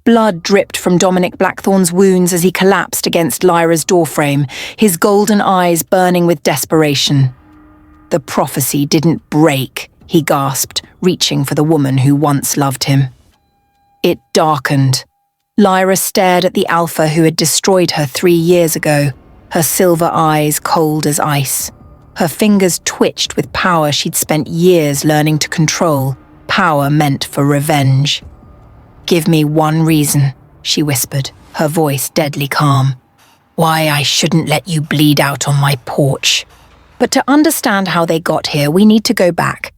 Blood dripped from Dominic Blackthorn's wounds as he collapsed against Lyra's doorframe, his golden eyes burning with desperation. The prophecy didn't break, he gasped, reaching for the woman who once loved him. It darkened. Lyra stared at the alpha who had destroyed her 3 years ago, her silver eyes cold as ice. Her fingers twitched with power she'd spent years learning to control, power meant for revenge. "Give me one reason," she whispered, her voice deadly calm. "Why I shouldn't let you bleed out on my porch." But to understand how they got here, we need to go back.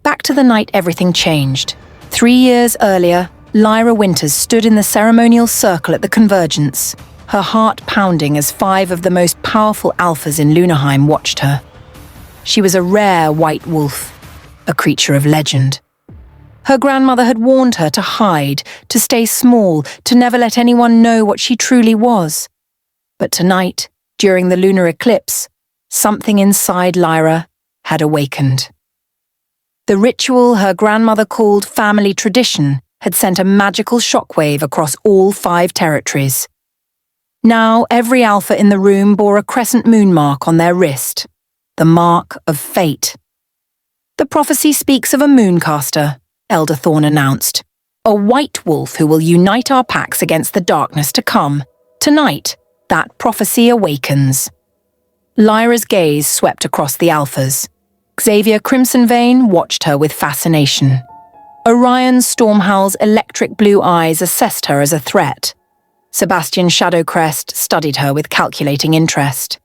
Back to the night everything changed. 3 years earlier, Lyra Winters stood in the ceremonial circle at the Convergence, her heart pounding as 5 of the most powerful alphas in Lunaheim watched her. She was a rare white wolf, a creature of legend. Her grandmother had warned her to hide, to stay small, to never let anyone know what she truly was. But tonight, during the lunar eclipse, something inside Lyra had awakened. The ritual her grandmother called family tradition had sent a magical shockwave across all 5 territories. Now every alpha in the room bore a crescent moon mark on their wrist, the mark of fate. "The prophecy speaks of a mooncaster," Elder Thorn announced. "A white wolf who will unite our packs against the darkness to come. Tonight, that prophecy awakens." Lyra's gaze swept across the alphas. Xavier Crimsonvein watched her with fascination. Orion Stormhowl's electric blue eyes assessed her as a threat. Sebastian Shadowcrest studied her with calculating interest.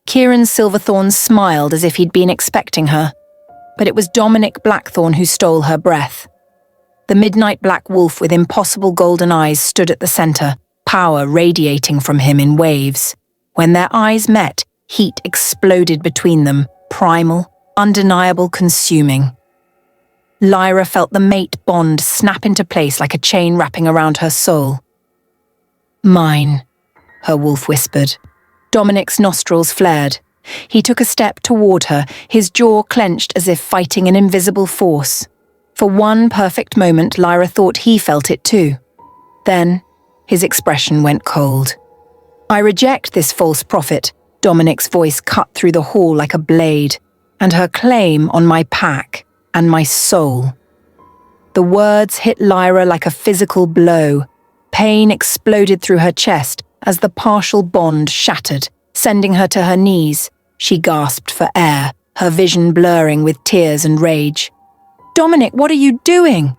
Kieran Silverthorn smiled as if he'd been expecting her. But it was Dominic Blackthorn who stole her breath. The midnight black wolf with impossible golden eyes stood at the center, power radiating from him in waves. When their eyes met, heat exploded between them, primal, undeniable, consuming. Lyra felt the mate bond snap into place like a chain wrapping around her soul. "Mine," her wolf whispered. Dominic's nostrils flared. He took a step toward her, his jaw clenched as if fighting an invisible force. For one perfect moment, Lyra thought he felt it too. Then, his expression went cold. "I reject this false prophet," Dominic's voice cut through the hall like a blade, "and her claim on my pack and my soul." The words hit Lyra like a physical blow. Pain exploded through her chest as the partial bond shattered, sending her to her knees. She gasped for air, her vision blurring with tears and rage. "Dominic, what are you doing?"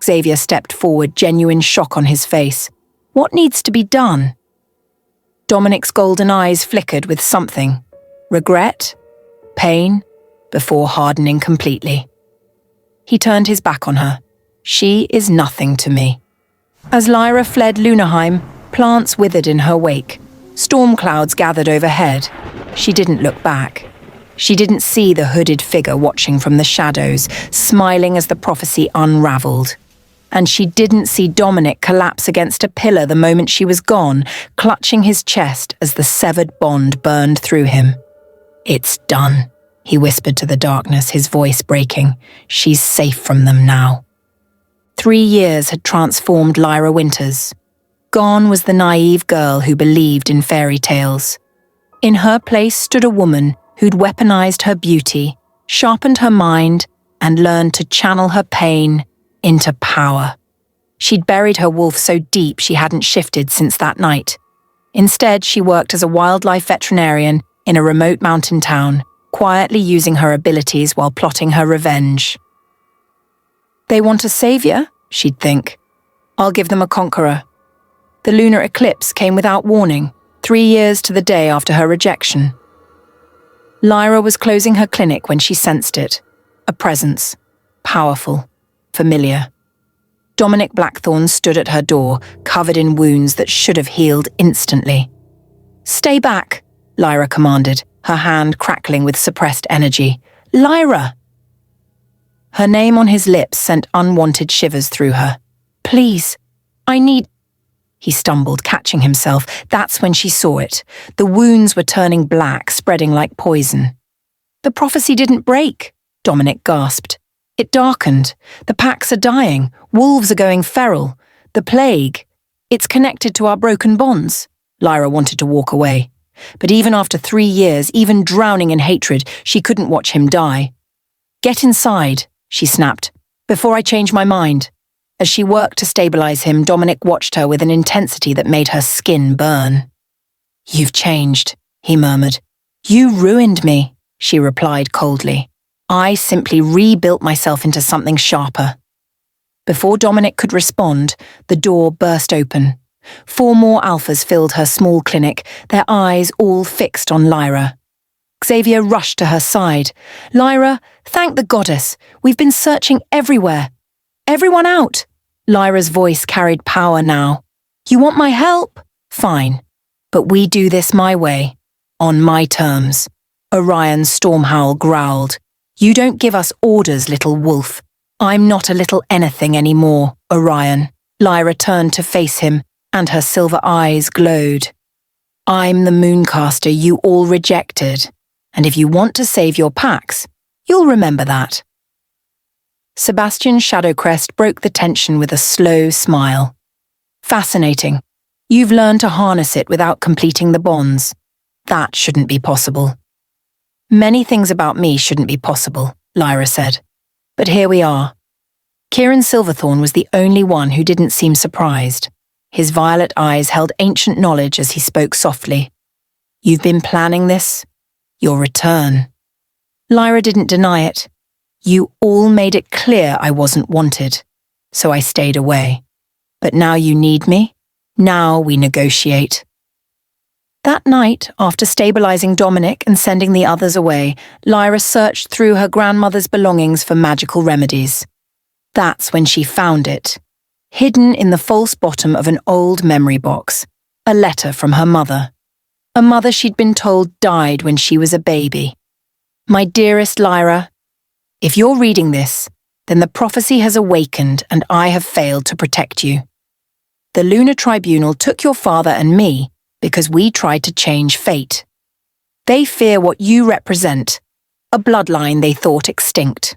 Xavier stepped forward, genuine shock on his face. "What needs to be done?" Dominic's golden eyes flickered with something. Regret? Pain? Before hardening completely. He turned his back on her. "She is nothing to me." As Lyra fled Lunaheim, plants withered in her wake. Storm clouds gathered overhead. She didn't look back. She didn't see the hooded figure watching from the shadows, smiling as the prophecy unraveled. And she didn't see Dominic collapse against a pillar the moment she was gone, clutching his chest as the severed bond burned through him. "It's done," he whispered to the darkness, his voice breaking. "She's safe from them now." 3 years had transformed Lyra Winters. Gone was the naive girl who believed in fairy tales. In her place stood a woman who'd weaponized her beauty, sharpened her mind, and learned to channel her pain into power. She'd buried her wolf so deep she hadn't shifted since that night. Instead, she worked as a wildlife veterinarian in a remote mountain town, quietly using her abilities while plotting her revenge. "They want a savior?" she'd think. "I'll give them a conqueror." The lunar eclipse came without warning, 3 years to the day after her rejection. Lyra was closing her clinic when she sensed it. A presence. Powerful. Familiar. Dominic Blackthorn stood at her door, covered in wounds that should have healed instantly. "Stay back," Lyra commanded, her hand crackling with suppressed energy. "Lyra!" Her name on his lips sent unwanted shivers through her. "Please, I need—" He stumbled, catching himself. That's when she saw it. The wounds were turning black, spreading like poison. "The prophecy didn't break," Dominic gasped. "It darkened. The packs are dying. Wolves are going feral. The plague. It's connected to our broken bonds. Lyra wanted to walk away. But even after 3 years, even drowning in hatred, she couldn't watch him die. Get inside, she snapped, before I change my mind. As she worked to stabilize him, Dominic watched her with an intensity that made her skin burn. You've changed, he murmured. You ruined me, she replied coldly. I simply rebuilt myself into something sharper. Before Dominic could respond, the door burst open. 4 more alphas filled her small clinic, their eyes all fixed on Lyra. Xavier rushed to her side. Lyra, thank the goddess. We've been searching everywhere. Everyone out. Lyra's voice carried power now. You want my help? Fine. But we do this my way. On my terms. Orion's Stormhowl growled. You don't give us orders, little wolf. I'm not a little anything anymore, Orion. Lyra turned to face him, and her silver eyes glowed. I'm the Mooncaster you all rejected, and if you want to save your packs, you'll remember that. Sebastian Shadowcrest broke the tension with a slow smile. Fascinating. You've learned to harness it without completing the bonds. That shouldn't be possible. Many things about me shouldn't be possible, Lyra said. But here we are. Kieran Silverthorn was the only one who didn't seem surprised. His violet eyes held ancient knowledge as he spoke softly. You've been planning this? Your return. Lyra didn't deny it. You all made it clear I wasn't wanted, so I stayed away. But now you need me? Now we negotiate. That night, after stabilizing Dominic and sending the others away, Lyra searched through her grandmother's belongings for magical remedies. That's when she found it. Hidden in the false bottom of an old memory box, a letter from her mother. A mother she'd been told died when she was a baby. My dearest Lyra, if you're reading this, then the prophecy has awakened and I have failed to protect you. The Lunar Tribunal took your father and me because we tried to change fate. They fear what you represent, a bloodline they thought extinct.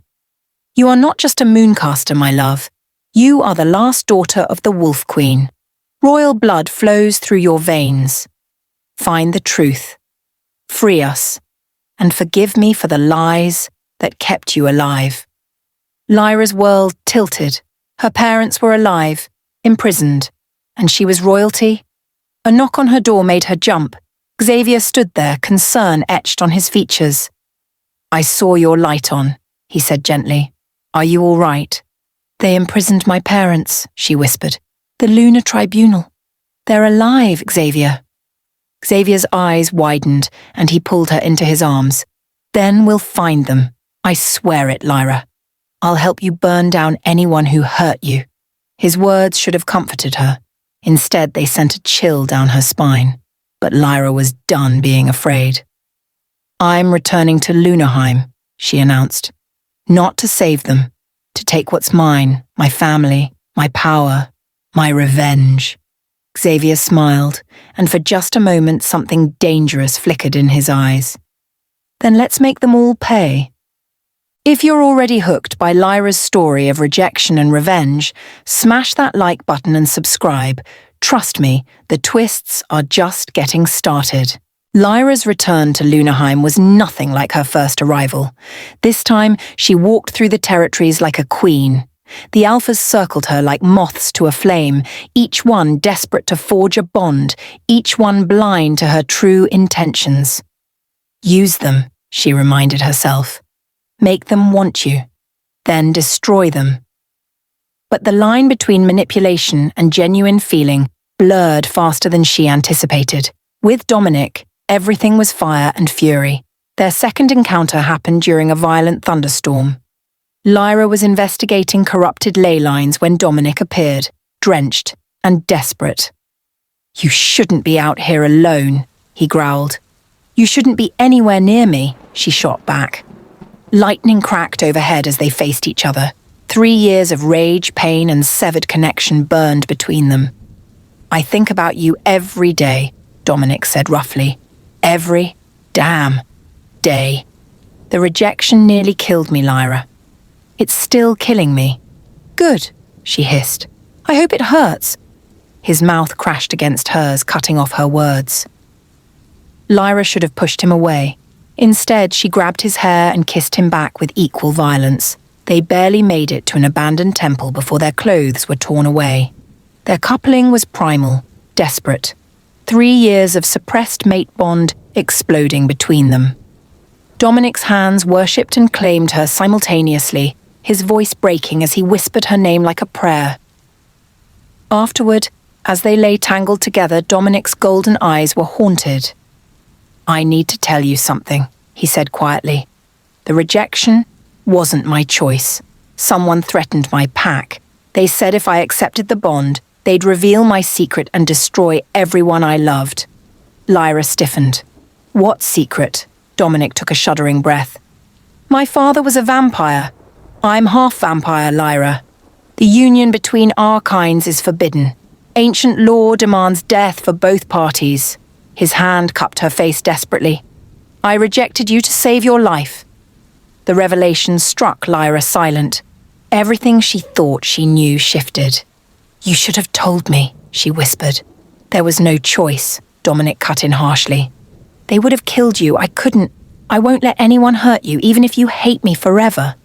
You are not just a Mooncaster, my love. You are the last daughter of the Wolf Queen. Royal blood flows through your veins. Find the truth. Free us. And forgive me for the lies that kept you alive. Lyra's world tilted. Her parents were alive, imprisoned, and she was royalty. A knock on her door made her jump. Xavier stood there, concern etched on his features. I saw your light on, he said gently. Are you all right? They imprisoned my parents, she whispered. The Lunar Tribunal. They're alive, Xavier. Xavier's eyes widened, and he pulled her into his arms. Then we'll find them. I swear it, Lyra. I'll help you burn down anyone who hurt you. His words should have comforted her. Instead, they sent a chill down her spine. But Lyra was done being afraid. I'm returning to Lunarheim, she announced. Not to save them. To take what's mine, my family, my power, my revenge. Xavier smiled, and for just a moment something dangerous flickered in his eyes. Then let's make them all pay. If you're already hooked by Lyra's story of rejection and revenge, smash that like button and subscribe. Trust me, the twists are just getting started. Lyra's return to Lunarheim was nothing like her first arrival. This time, she walked through the territories like a queen. The alphas circled her like moths to a flame, each one desperate to forge a bond, each one blind to her true intentions. Use them, she reminded herself. Make them want you, then destroy them. But the line between manipulation and genuine feeling blurred faster than she anticipated. With Dominic, everything was fire and fury. Their second encounter happened during a violent thunderstorm. Lyra was investigating corrupted ley lines when Dominic appeared, drenched and desperate. You shouldn't be out here alone, he growled. You shouldn't be anywhere near me, she shot back. Lightning cracked overhead as they faced each other. 3 years of rage, pain, and severed connection burned between them. I think about you every day, Dominic said roughly. Every damn day. The rejection nearly killed me, Lyra. It's still killing me. Good, she hissed. I hope it hurts. His mouth crashed against hers, cutting off her words. Lyra should have pushed him away. Instead, she grabbed his hair and kissed him back with equal violence. They barely made it to an abandoned temple before their clothes were torn away. Their coupling was primal, desperate. 3 years of suppressed mate bond exploding between them. Dominic's hands worshipped and claimed her simultaneously, his voice breaking as he whispered her name like a prayer. Afterward, as they lay tangled together, Dominic's golden eyes were haunted. "I need to tell you something," he said quietly. "The rejection wasn't my choice. Someone threatened my pack. They said if I accepted the bond, they'd reveal my secret and destroy everyone I loved." Lyra stiffened. "What secret?" Dominic took a shuddering breath. "My father was a vampire. I'm half vampire, Lyra. The union between our kinds is forbidden. Ancient law demands death for both parties." His hand cupped her face desperately. "I rejected you to save your life." The revelation struck Lyra silent. Everything she thought she knew shifted. "You should have told me," she whispered. "There was no choice," Dominic cut in harshly. "They would have killed you. I couldn't. I won't let anyone hurt you, even if you hate me forever."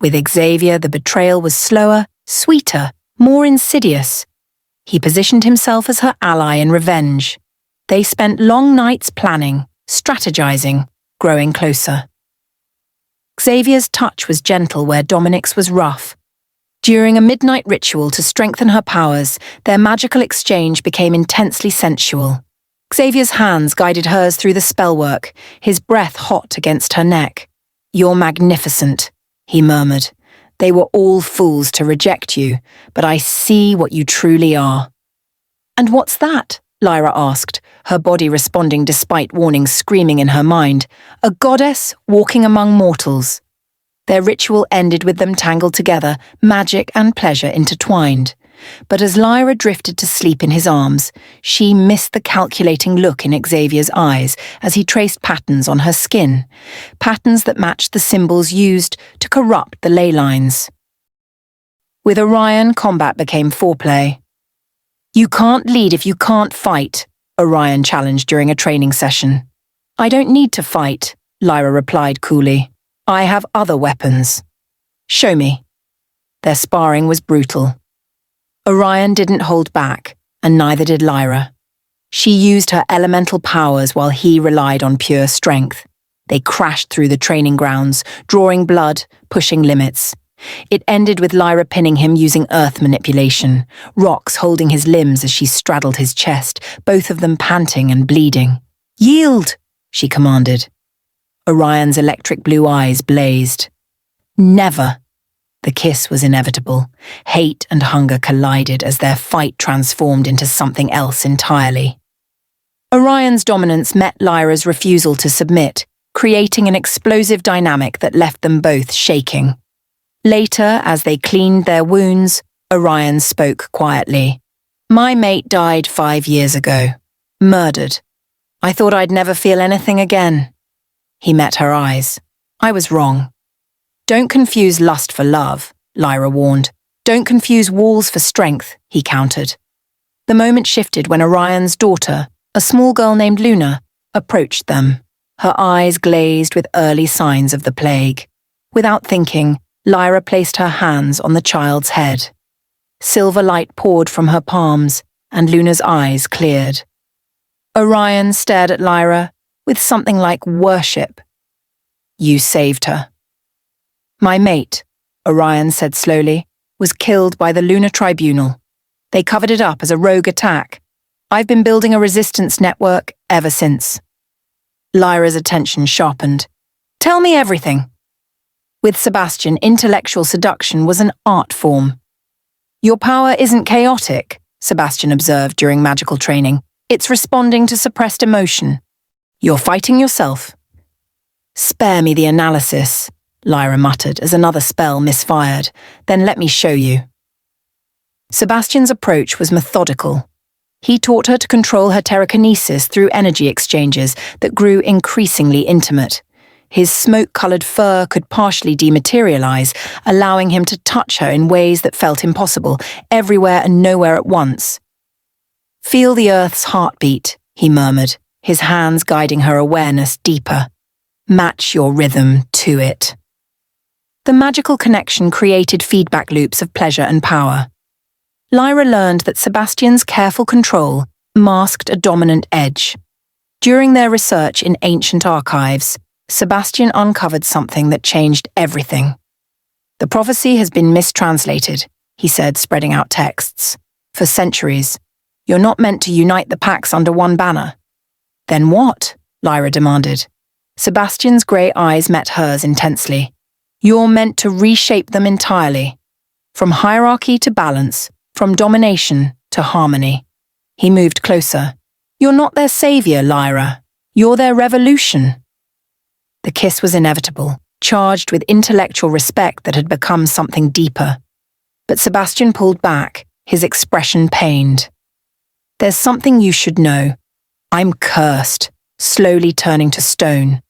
With Xavier, the betrayal was slower, sweeter, more insidious. He positioned himself as her ally in revenge. They spent long nights planning, strategizing, growing closer. Xavier's touch was gentle where Dominic's was rough. During a midnight ritual to strengthen her powers, their magical exchange became intensely sensual. Xavier's hands guided hers through the spellwork, his breath hot against her neck. "You're magnificent," he murmured. "They were all fools to reject you, but I see what you truly are." "And what's that?" Lyra asked, her body responding despite warnings screaming in her mind. "A goddess walking among mortals." Their ritual ended with them tangled together, magic and pleasure intertwined. But as Lyra drifted to sleep in his arms, she missed the calculating look in Xavier's eyes as he traced patterns on her skin, patterns that matched the symbols used to corrupt the ley lines. With Orion, combat became foreplay. "You can't lead if you can't fight," Orion challenged during a training session. "I don't need to fight," Lyra replied coolly. "I have other weapons." "Show me." Their sparring was brutal. Orion didn't hold back, and neither did Lyra. She used her elemental powers while he relied on pure strength. They crashed through the training grounds, drawing blood, pushing limits. It ended with Lyra pinning him using earth manipulation, rocks holding his limbs as she straddled his chest, both of them panting and bleeding. "Yield," she commanded. Orion's electric blue eyes blazed. "Never." The kiss was inevitable. Hate and hunger collided as their fight transformed into something else entirely. Orion's dominance met Lyra's refusal to submit, creating an explosive dynamic that left them both shaking. Later, as they cleaned their wounds, Orion spoke quietly. "My mate died 5 years ago. Murdered. I thought I'd never feel anything again." He met her eyes. "I was wrong." "Don't confuse lust for love," Lyra warned. "Don't confuse walls for strength," he countered. The moment shifted when Orion's daughter, a small girl named Luna, approached them, her eyes glazed with early signs of the plague. Without thinking, Lyra placed her hands on the child's head. Silver light poured from her palms, and Luna's eyes cleared. Orion stared at Lyra with something like worship. "You saved her." "My mate," Orion said slowly, "was killed by the Lunar Tribunal. They covered it up as a rogue attack. I've been building a resistance network ever since." Lyra's attention sharpened. "Tell me everything." With Sebastian, intellectual seduction was an art form. "Your power isn't chaotic," Sebastian observed during magical training. "It's responding to suppressed emotion. You're fighting yourself." "Spare me the analysis," Lyra muttered as another spell misfired. "Then let me show you." Sebastian's approach was methodical. He taught her to control her telekinesis through energy exchanges that grew increasingly intimate. His smoke-coloured fur could partially dematerialize, allowing him to touch her in ways that felt impossible, everywhere and nowhere at once. Feel the earth's heartbeat, he murmured, his hands guiding her awareness deeper. Match your rhythm to it. The magical connection created feedback loops of pleasure and power. Lyra learned that Sebastian's careful control masked a dominant edge. During their research in ancient archives, Sebastian uncovered something that changed everything. The prophecy has been mistranslated, he said, spreading out texts. For centuries, you're not meant to unite the packs under one banner. Then what? Lyra demanded. Sebastian's grey eyes met hers intensely. You're meant to reshape them entirely. From hierarchy to balance, from domination to harmony. He moved closer. You're not their savior, Lyra. You're their revolution. The kiss was inevitable, charged with intellectual respect that had become something deeper. But Sebastian pulled back, his expression pained. There's something you should know. I'm cursed, slowly turning to stone.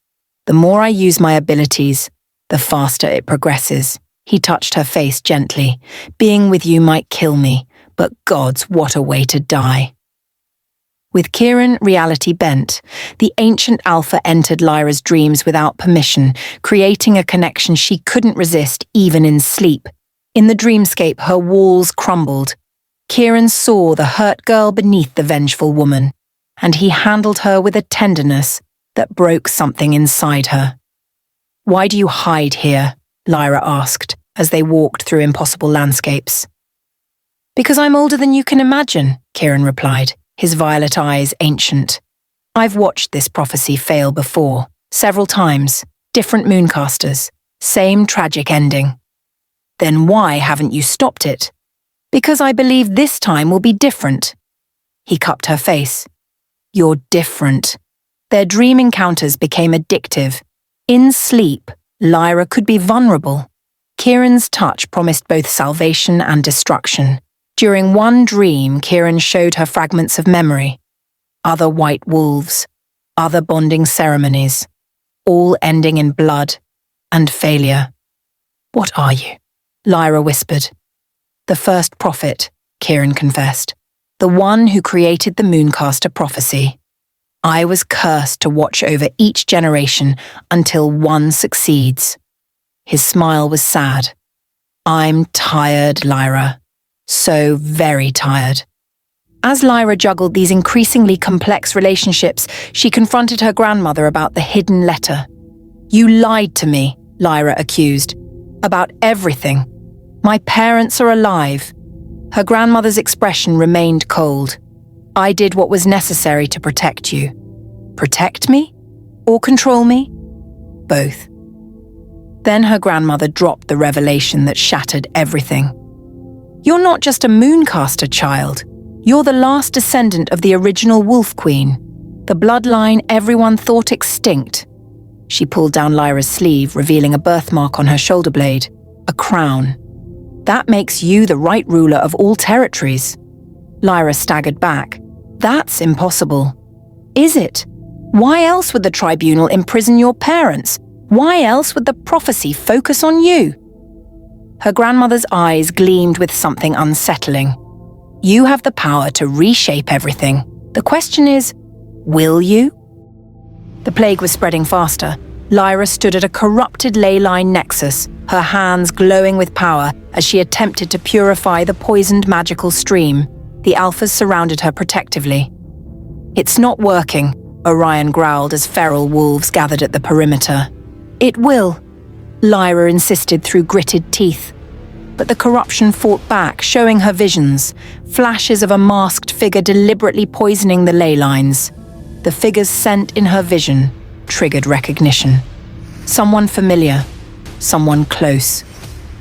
The more I use my abilities, the faster it progresses. He touched her face gently. Being with you might kill me, but gods, what a way to die. With Kieran, reality bent. The ancient alpha entered Lyra's dreams without permission, creating a connection she couldn't resist even in sleep. In the dreamscape, her walls crumbled. Kieran saw the hurt girl beneath the vengeful woman, and he handled her with a tenderness that broke something inside her. Why do you hide here? Lyra asked, as they walked through impossible landscapes. Because I'm older than you can imagine, Kieran replied, his violet eyes ancient. I've watched this prophecy fail before, several times, different mooncasters, same tragic ending. Then why haven't you stopped it? Because I believe this time will be different. He cupped her face. You're different. Their dream encounters became addictive. In sleep, Lyra could be vulnerable. Kieran's touch promised both salvation and destruction. During one dream, Kieran showed her fragments of memory. Other white wolves, other bonding ceremonies, all ending in blood and failure. What are you? Lyra whispered. The first prophet, Kieran confessed. The one who created the Mooncaster prophecy. I was cursed to watch over each generation until one succeeds. His smile was sad. I'm tired, Lyra. So very tired. As Lyra juggled these increasingly complex relationships, she confronted her grandmother about the hidden letter. You lied to me, Lyra accused. About everything. My parents are alive. Her grandmother's expression remained cold. I did what was necessary to protect you. Protect me? Or control me? Both. Then her grandmother dropped the revelation that shattered everything. You're not just a Mooncaster child. You're the last descendant of the original Wolf Queen, the bloodline everyone thought extinct. She pulled down Lyra's sleeve, revealing a birthmark on her shoulder blade, a crown. That makes you the right ruler of all territories. Lyra staggered back. That's impossible. Is it? Why else would the Tribunal imprison your parents? Why else would the prophecy focus on you? Her grandmother's eyes gleamed with something unsettling. You have the power to reshape everything. The question is, will you? The plague was spreading faster. Lyra stood at a corrupted ley line nexus, her hands glowing with power as she attempted to purify the poisoned magical stream. The alphas surrounded her protectively. It's not working, Orion growled as feral wolves gathered at the perimeter. It will, Lyra insisted through gritted teeth. But the corruption fought back, showing her visions, flashes of a masked figure deliberately poisoning the ley lines. The figure's scent in her vision triggered recognition. Someone familiar, someone close.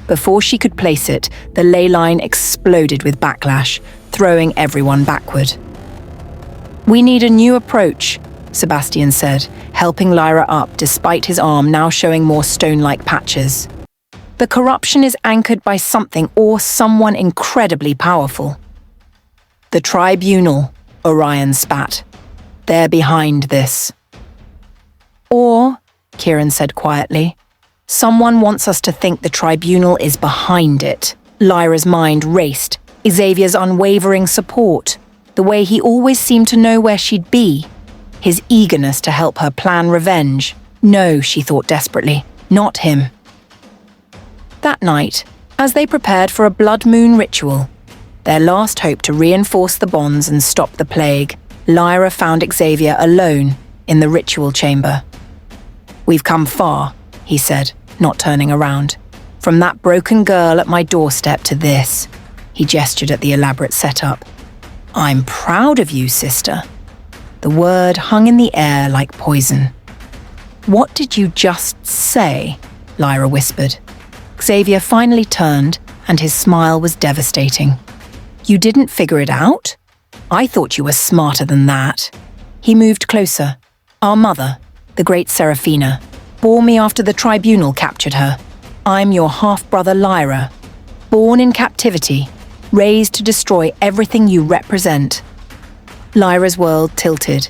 Before she could place it, the ley line exploded with backlash, throwing everyone backward. We need a new approach, Sebastian said, helping Lyra up despite his arm now showing more stone-like patches. The corruption is anchored by something or someone incredibly powerful. The Tribunal, Orion spat. They're behind this. Or, Kieran said quietly, someone wants us to think the Tribunal is behind it. Lyra's mind raced, Xavier's unwavering support. the way he always seemed to know where she'd be, his eagerness to help her plan revenge. No, she thought desperately, not him. That night, as they prepared for a blood moon ritual, their last hope to reinforce the bonds and stop the plague, Lyra found Xavier alone in the ritual chamber. "We've come far," he said, not turning around. "From that broken girl at my doorstep to this." He gestured at the elaborate setup. "I'm proud of you, sister." The word hung in the air like poison. "What did you just say?" Lyra whispered. Xavier finally turned, and his smile was devastating. "You didn't figure it out? I thought you were smarter than that." He moved closer. "Our mother, the great Seraphina, bore me after the Tribunal captured her. I'm your half-brother Lyra, born in captivity, raised to destroy everything you represent." Lyra's world tilted.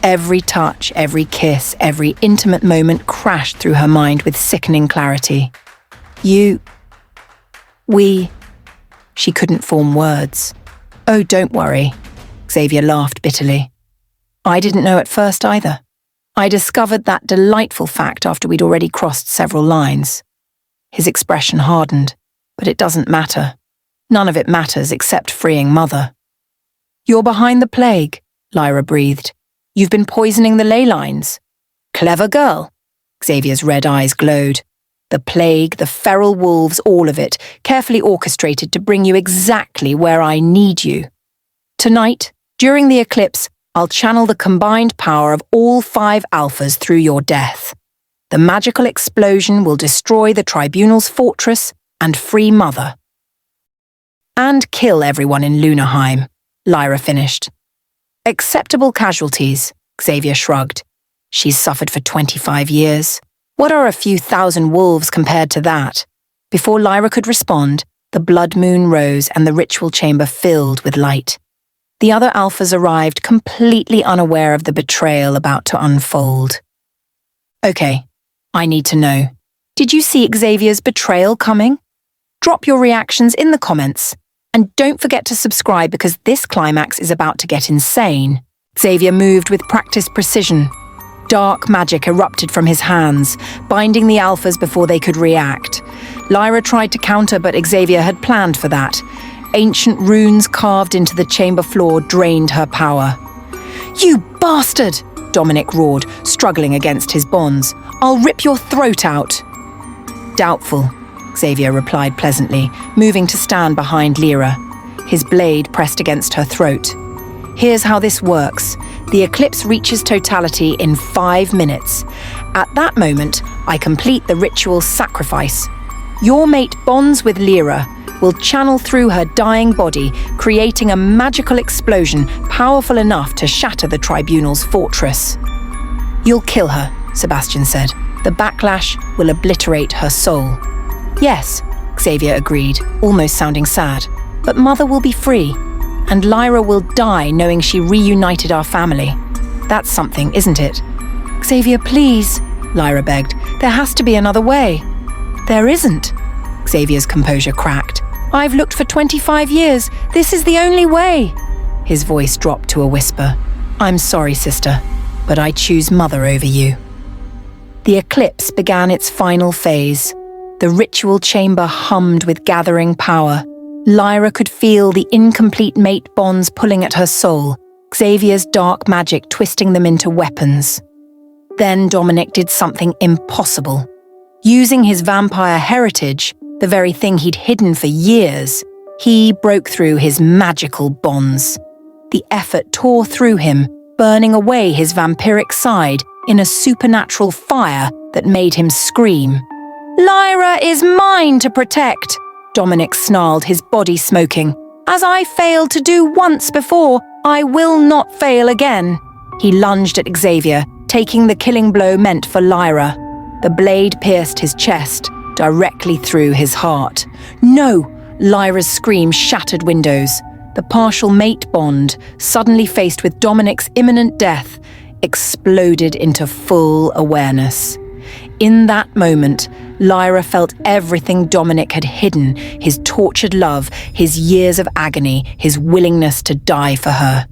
Every touch, every kiss, every intimate moment crashed through her mind with sickening clarity. We... She couldn't form words. "Oh, don't worry," Xavier laughed bitterly. "I didn't know at first either. I discovered that delightful fact after we'd already crossed several lines." His expression hardened. "But it doesn't matter. None of it matters except freeing Mother." "You're behind the plague," Lyra breathed. "You've been poisoning the ley lines." "Clever girl." Xavier's red eyes glowed. "The plague, the feral wolves, all of it, carefully orchestrated to bring you exactly where I need you. Tonight, during the eclipse, I'll channel the combined power of all 5 alphas through your death. The magical explosion will destroy the Tribunal's fortress and free Mother. And kill everyone in Lunarheim," Lyra finished. "Acceptable casualties," Xavier shrugged. "She's suffered for 25 years. What are a few thousand wolves compared to that?" Before Lyra could respond, the blood moon rose and the ritual chamber filled with light. The other alphas arrived, completely unaware of the betrayal about to unfold. "Okay, I need to know. Did you see Xavier's betrayal coming? Drop your reactions in the comments. And don't forget to subscribe because this climax is about to get insane." Xavier moved with practiced precision. Dark magic erupted from his hands, binding the alphas before they could react. Lyra tried to counter, but Xavier had planned for that. Ancient runes carved into the chamber floor drained her power. "You bastard!" Dominic roared, struggling against his bonds. "I'll rip your throat out." "Doubtful," Xavier replied pleasantly, moving to stand behind Lyra. His blade pressed against her throat. "Here's how this works. The eclipse reaches totality in 5 minutes. At that moment, I complete the ritual sacrifice. Your mate bonds with Lyra, will channel through her dying body, creating a magical explosion powerful enough to shatter the Tribunal's fortress." "You'll kill her," Sebastian said. "The backlash will obliterate her soul." "Yes," Xavier agreed, almost sounding sad. "But Mother will be free, and Lyra will die knowing she reunited our family. That's something, isn't it?" "Xavier, please," Lyra begged. "There has to be another way." "There isn't." Xavier's composure cracked. "I've looked for 25 years. This is the only way." His voice dropped to a whisper. "I'm sorry, sister, but I choose Mother over you." The eclipse began its final phase. The ritual chamber hummed with gathering power. Lyra could feel the incomplete mate bonds pulling at her soul, Xavier's dark magic twisting them into weapons. Then Dominic did something impossible. Using his vampire heritage, the very thing he'd hidden for years, he broke through his magical bonds. The effort tore through him, burning away his vampiric side in a supernatural fire that made him scream. "Lyra is mine to protect," Dominic snarled, his body smoking. "As I failed to do once before, I will not fail again." He lunged at Xavier, taking the killing blow meant for Lyra. The blade pierced his chest, directly through his heart. "No!" Lyra's scream shattered windows. The partial mate bond, suddenly faced with Dominic's imminent death, exploded into full awareness. In that moment, Lyra felt everything Dominic had hidden, his tortured love, his years of agony, his willingness to die for her.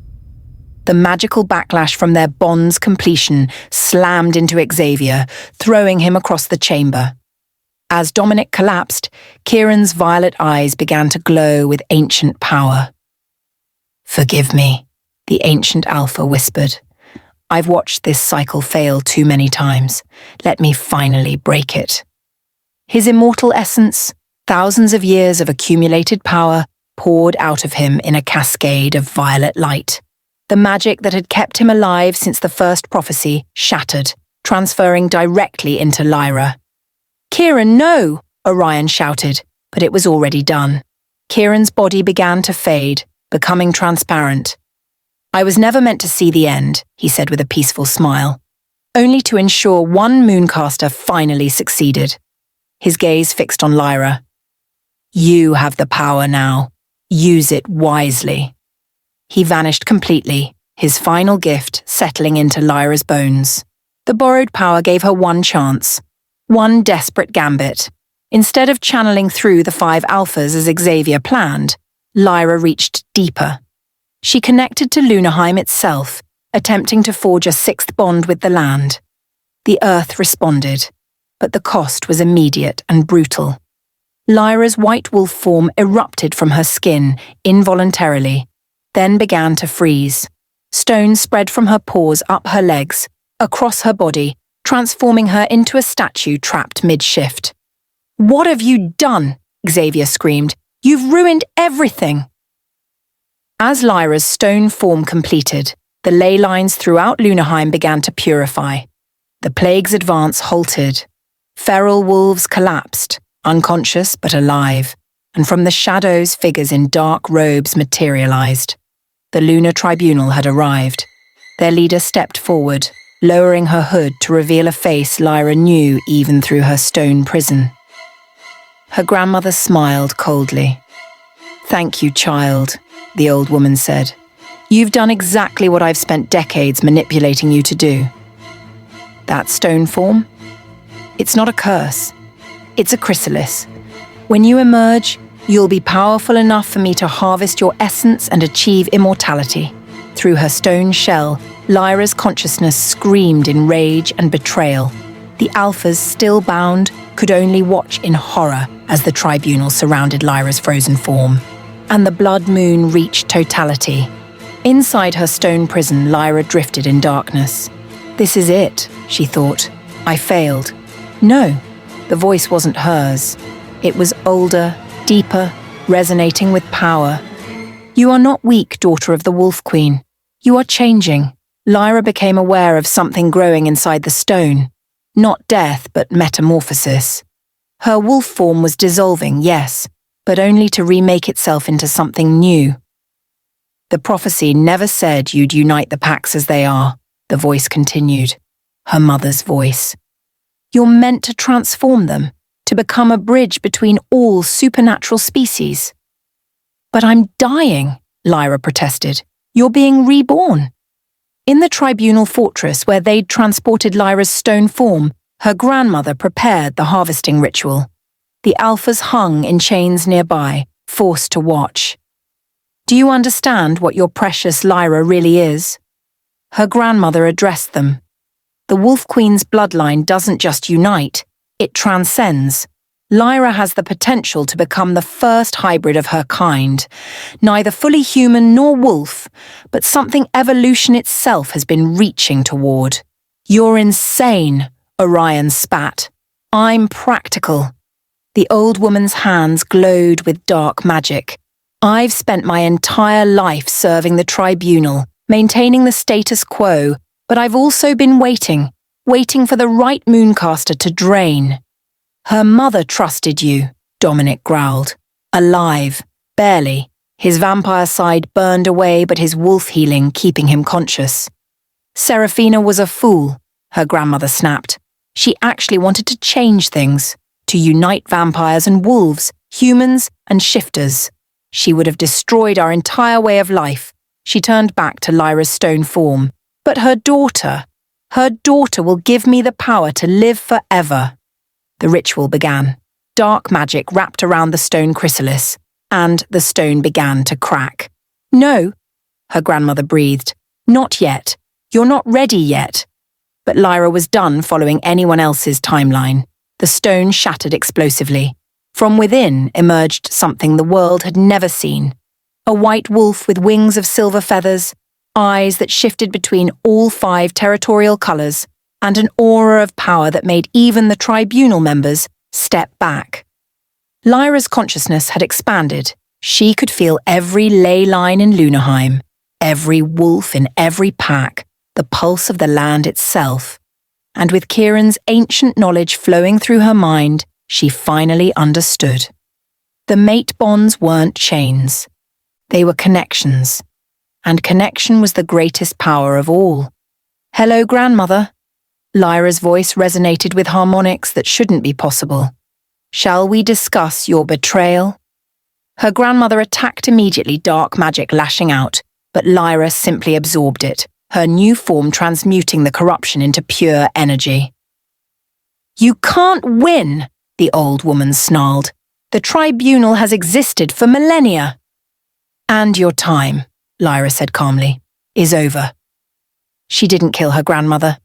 The magical backlash from their bond's completion slammed into Xavier, throwing him across the chamber. As Dominic collapsed, Kieran's violet eyes began to glow with ancient power. "Forgive me," the ancient alpha whispered. "I've watched this cycle fail too many times. Let me finally break it." His immortal essence, thousands of years of accumulated power, poured out of him in a cascade of violet light. The magic that had kept him alive since the first prophecy shattered, transferring directly into Lyra. "Kieran, no!" Orion shouted, but it was already done. Kieran's body began to fade, becoming transparent. "I was never meant to see the end," he said with a peaceful smile, "only to ensure one mooncaster finally succeeded." His gaze fixed on Lyra. "You have the power now. Use it wisely." He vanished completely, his final gift settling into Lyra's bones. The borrowed power gave her one chance, one desperate gambit. Instead of channeling through the 5 alphas as Xavier planned, Lyra reached deeper. She connected to Lunaheim itself, attempting to forge a 6th bond with the land. The earth responded, but the cost was immediate and brutal. Lyra's white wolf form erupted from her skin involuntarily, then began to freeze. Stone spread from her paws up her legs, across her body, transforming her into a statue trapped mid-shift. "What have you done?" Xavier screamed. "You've ruined everything!" As Lyra's stone form completed, the ley lines throughout Lunaheim began to purify. The plague's advance halted. Feral wolves collapsed, unconscious but alive, and from the shadows figures in dark robes materialized. The lunar tribunal had arrived. Their leader stepped forward, lowering her hood to reveal a face Lyra knew even through her stone prison. Her grandmother smiled coldly. "Thank you, child," the old woman said. "You've done exactly what I've spent decades manipulating you to do." That stone form? It's not a curse. It's a chrysalis. When you emerge, you'll be powerful enough for me to harvest your essence and achieve immortality. Through her stone shell, Lyra's consciousness screamed in rage and betrayal. The alphas, still bound, could only watch in horror as the tribunal surrounded Lyra's frozen form. And the blood moon reached totality. Inside her stone prison, Lyra drifted in darkness. "This is it," she thought. "I failed." No, the voice wasn't hers. It was older, deeper, resonating with power. "You are not weak, daughter of the Wolf Queen. You are changing." Lyra became aware of something growing inside the stone. Not death, but metamorphosis. Her wolf form was dissolving, yes, but only to remake itself into something new. "The prophecy never said you'd unite the packs as they are," the voice continued. Her mother's voice. "You're meant to transform them, to become a bridge between all supernatural species." "But I'm dying," Lyra protested. "You're being reborn." In the tribunal fortress where they'd transported Lyra's stone form, her grandmother prepared the harvesting ritual. The alphas hung in chains nearby, forced to watch. "Do you understand what your precious Lyra really is?" Her grandmother addressed them. "The Wolf Queen's bloodline doesn't just unite, it transcends. Lyra has the potential to become the first hybrid of her kind, neither fully human nor wolf, but something evolution itself has been reaching toward." "You're insane," Orion spat. "I'm practical." The old woman's hands glowed with dark magic. "I've spent my entire life serving the tribunal, maintaining the status quo, but I've also been waiting for the right mooncaster to drain." "Her mother trusted you," Dominic growled. "Alive, barely. His vampire side burned away, but his wolf healing keeping him conscious." "Seraphina was a fool," her grandmother snapped. "She actually wanted to change things, to unite vampires and wolves, humans and shifters. She would have destroyed our entire way of life." She turned back to Lyra's stone form. "But her daughter, Her daughter will give me the power to live forever. The ritual began. Dark magic wrapped around the stone chrysalis, and the stone began to crack. No, her grandmother breathed. Not yet. You're not ready yet. But Lyra was done following anyone else's timeline. The stone shattered explosively. From within emerged something the world had never seen. A white wolf with wings of silver feathers, eyes that shifted between all 5 territorial colours, and an aura of power that made even the Tribunal members step back. Lyra's consciousness had expanded. She could feel every ley line in Lunaheim, every wolf in every pack, the pulse of the land itself. And with Kieran's ancient knowledge flowing through her mind, she finally understood. The mate bonds weren't chains. They were connections. And connection was the greatest power of all. Hello, grandmother. Lyra's voice resonated with harmonics that shouldn't be possible. Shall we discuss your betrayal? Her grandmother attacked immediately, dark magic lashing out, but Lyra simply absorbed it, her new form transmuting the corruption into pure energy. You can't win, the old woman snarled. The Tribunal has existed for millennia. And your time, Lyra said calmly, is over. She didn't kill her grandmother.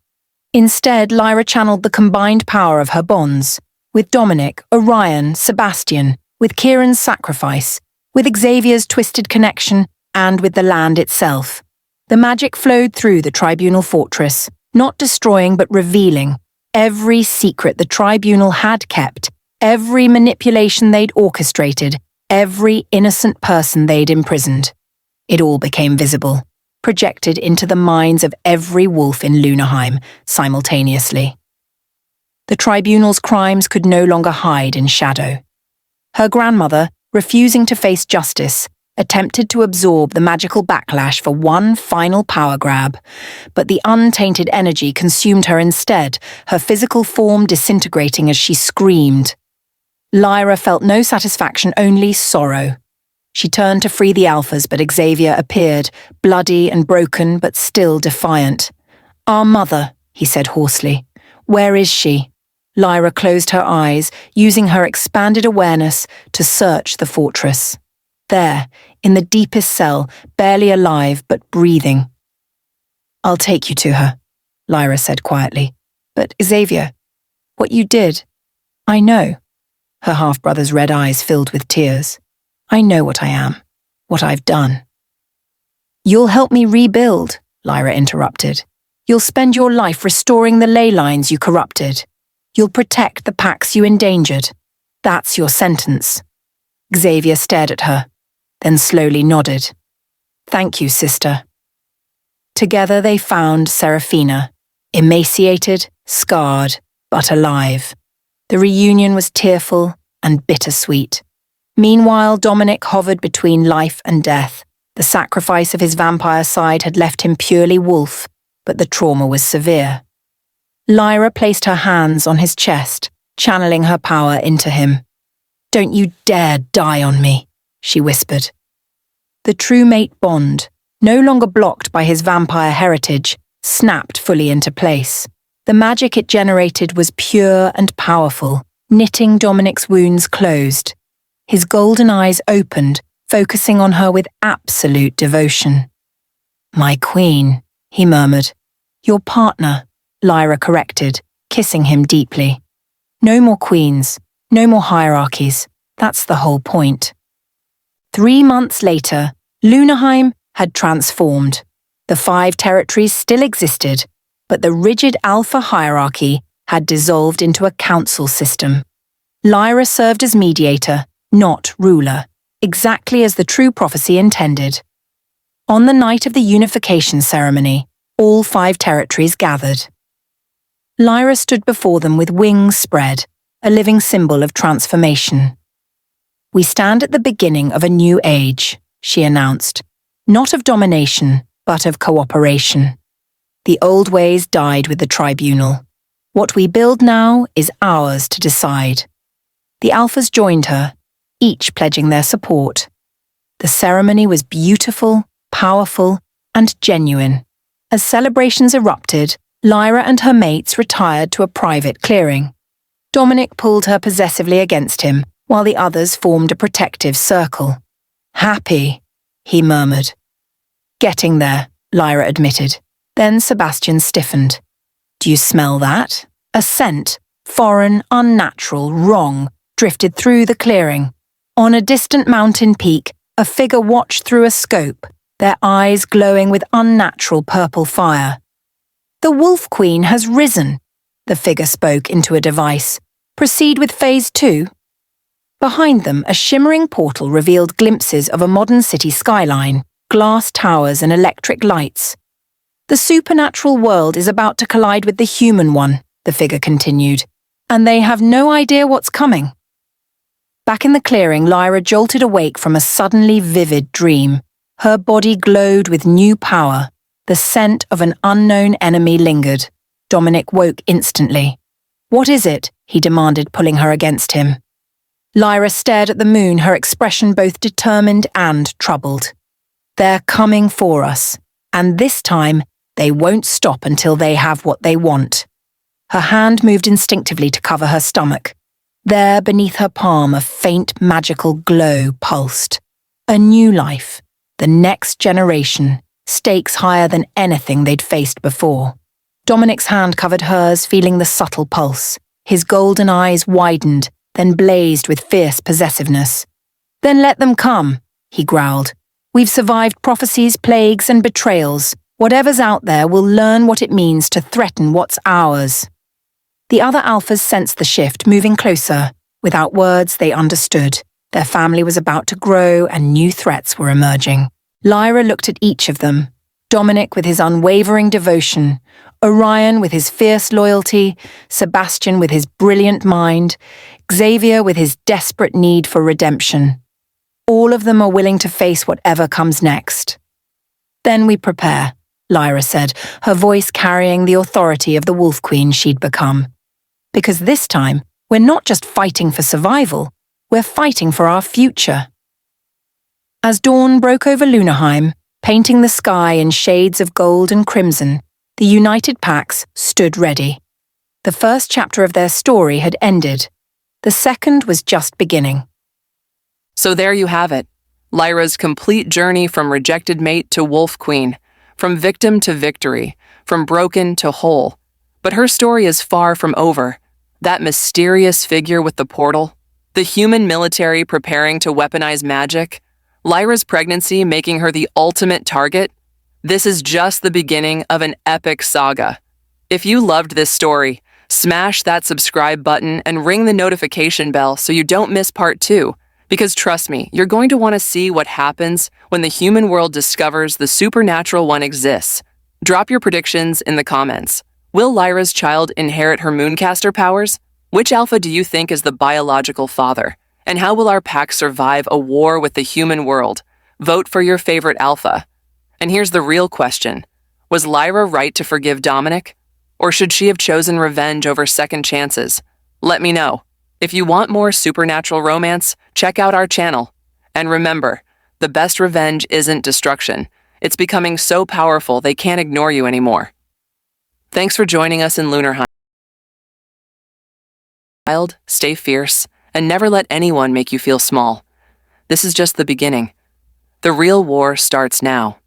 Instead, Lyra channeled the combined power of her bonds, with Dominic, Orion, Sebastian, with Kieran's sacrifice, with Xavier's twisted connection, and with the land itself. The magic flowed through the Tribunal fortress, not destroying but revealing every secret the Tribunal had kept, every manipulation they'd orchestrated, every innocent person they'd imprisoned. It all became visible, projected into the minds of every wolf in Lunaheim simultaneously. The Tribunal's crimes could no longer hide in shadow. Her grandmother, refusing to face justice, attempted to absorb the magical backlash for one final power grab, but the untainted energy consumed her instead, her physical form disintegrating as she screamed. Lyra felt no satisfaction, only sorrow. She turned to free the Alphas, but Xavier appeared, bloody and broken, but still defiant. Our mother, he said hoarsely. Where is she? Lyra closed her eyes, using her expanded awareness to search the fortress. There, in the deepest cell, barely alive but breathing. I'll take you to her, Lyra said quietly. But Xavier, what you did, I know. Her half-brother's red eyes filled with tears. I know what I am, what I've done. You'll help me rebuild, Lyra interrupted. You'll spend your life restoring the ley lines you corrupted. You'll protect the packs you endangered. That's your sentence. Xavier stared at her, then slowly nodded. Thank you, sister. Together they found Seraphina, emaciated, scarred, but alive. The reunion was tearful and bittersweet. Meanwhile, Dominic hovered between life and death. The sacrifice of his vampire side had left him purely wolf, but the trauma was severe. Lyra placed her hands on his chest, channeling her power into him. Don't you dare die on me, she whispered. The true mate bond, no longer blocked by his vampire heritage, snapped fully into place. The magic it generated was pure and powerful, knitting Dominic's wounds closed. His golden eyes opened, focusing on her with absolute devotion. My queen, he murmured. Your partner, Lyra corrected, kissing him deeply. No more queens, no more hierarchies. That's the whole point. 3 months later, Lunaheim had transformed. The 5 territories still existed, but the rigid alpha hierarchy had dissolved into a council system. Lyra served as mediator, not ruler, exactly as the true prophecy intended. On the night of the unification ceremony, all 5 territories gathered. Lyra stood before them with wings spread, a living symbol of transformation. We stand at the beginning of a new age, she announced, not of domination, but of cooperation. The old ways died with the Tribunal. What we build now is ours to decide. The Alphas joined her, each pledging their support. The ceremony was beautiful, powerful, and genuine. As celebrations erupted, Lyra and her mates retired to a private clearing. Dominic pulled her possessively against him, while the others formed a protective circle. "Happy," he murmured. "Getting there," Lyra admitted. Then Sebastian stiffened. "Do you smell that?" A scent, foreign, unnatural, wrong, drifted through the clearing. On a distant mountain peak, a figure watched through a scope, their eyes glowing with unnatural purple fire. "The Wolf Queen has risen," the figure spoke into a device. "Proceed with Phase 2. Behind them, a shimmering portal revealed glimpses of a modern city skyline, glass towers and electric lights. "The supernatural world is about to collide with the human one," the figure continued, "and they have no idea what's coming." Back in the clearing, Lyra jolted awake from a suddenly vivid dream. Her body glowed with new power. The scent of an unknown enemy lingered. Dominic woke instantly. "What is it?" he demanded, pulling her against him. Lyra stared at the moon, her expression both determined and troubled. "They're coming for us, and this time they won't stop until they have what they want." Her hand moved instinctively to cover her stomach. There, beneath her palm, a faint magical glow pulsed. A new life, the next generation, stakes higher than anything they'd faced before. Dominic's hand covered hers, feeling the subtle pulse. His golden eyes widened, then blazed with fierce possessiveness. "Then let them come," he growled. "We've survived prophecies, plagues, and betrayals. Whatever's out there will learn what it means to threaten what's ours." The other alphas sensed the shift, moving closer. Without words, they understood. Their family was about to grow and new threats were emerging. Lyra looked at each of them. Dominic with his unwavering devotion, Orion with his fierce loyalty, Sebastian with his brilliant mind, Xavier with his desperate need for redemption. All of them are willing to face whatever comes next. "Then we prepare," Lyra said, her voice carrying the authority of the Wolf Queen she'd become. "Because this time, we're not just fighting for survival, we're fighting for our future." As dawn broke over Lunarheim, painting the sky in shades of gold and crimson, the united packs stood ready. The first chapter of their story had ended. The second was just beginning. So there you have it, Lyra's complete journey from rejected mate to Wolf Queen, from victim to victory, from broken to whole. But her story is far from over. That mysterious figure with the portal, the human military preparing to weaponize magic, Lyra's pregnancy making her the ultimate target. This is just the beginning of an epic saga. If you loved this story, smash that subscribe button and ring the notification bell so you don't miss part 2. Because trust me, you're going to want to see what happens when the human world discovers the supernatural one exists. Drop your predictions in the comments. Will Lyra's child inherit her Mooncaster powers? Which alpha do you think is the biological father? And how will our pack survive a war with the human world? Vote for your favorite alpha. And here's the real question. Was Lyra right to forgive Dominic? Or should she have chosen revenge over second chances? Let me know. If you want more supernatural romance, check out our channel. And remember, the best revenge isn't destruction. It's becoming so powerful they can't ignore you anymore. Thanks for joining us in Lunarheim. Stay fierce, and never let anyone make you feel small. This is just the beginning. The real war starts now.